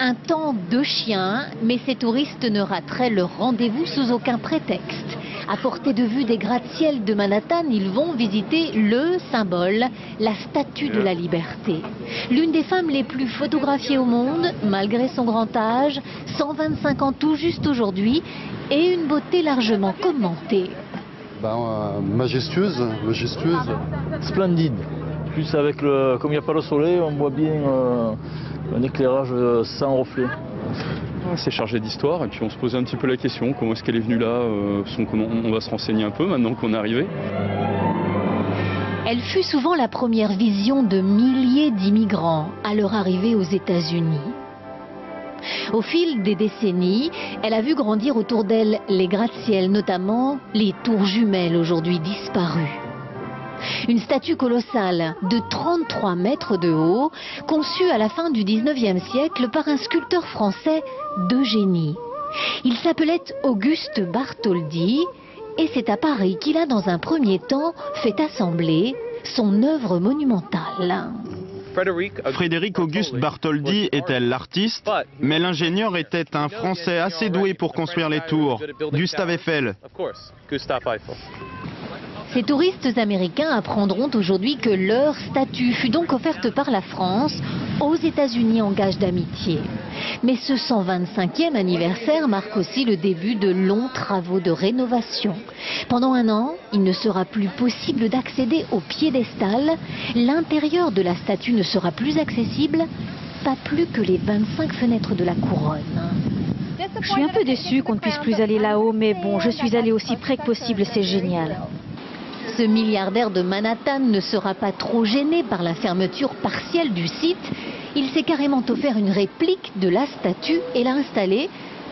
Un temps de chien, mais ces touristes ne rateraient leur rendez-vous sous aucun prétexte. À portée de vue des gratte-ciel de Manhattan, ils vont visiter le symbole, la Statue de la Liberté. L'une des femmes les plus photographiées au monde, malgré son grand âge, 125 ans tout juste aujourd'hui, et une beauté largement commentée. Majestueuse. Splendide. Plus avec comme il n'y a pas le soleil, on voit bien un éclairage sans reflet. C'est chargé d'histoire et puis on se posait un petit peu la question, comment est-ce qu'elle est venue là, on va se renseigner un peu maintenant qu'on est arrivé. Elle fut souvent la première vision de milliers d'immigrants à leur arrivée aux États-Unis. Au fil des décennies, elle a vu grandir autour d'elle les gratte-ciel, notamment les tours jumelles aujourd'hui disparues. Une statue colossale de 33 mètres de haut, conçue à la fin du 19e siècle par un sculpteur français de génie. Il s'appelait Auguste Bartholdi et c'est à Paris qu'il a dans un premier temps fait assembler son œuvre monumentale. Frédéric Auguste Bartholdi était l'artiste, mais l'ingénieur était un Français assez doué pour construire les tours, Gustave Eiffel. Ces touristes américains apprendront aujourd'hui que leur statue fut donc offerte par la France aux États-Unis en gage d'amitié. Mais ce 125e anniversaire marque aussi le début de longs travaux de rénovation. Pendant un an, il ne sera plus possible d'accéder au piédestal. L'intérieur de la statue ne sera plus accessible, pas plus que les 25 fenêtres de la couronne. Je suis un peu déçue qu'on ne puisse plus aller là-haut, mais bon, je suis allée aussi près que possible, c'est génial. Ce milliardaire de Manhattan ne sera pas trop gêné par la fermeture partielle du site. Il s'est carrément offert une réplique de la statue et l'a installée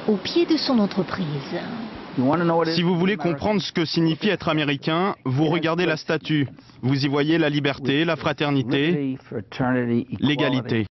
au pied de son entreprise. Si vous voulez comprendre ce que signifie être américain, vous regardez la statue. Vous y voyez la liberté, la fraternité, l'égalité.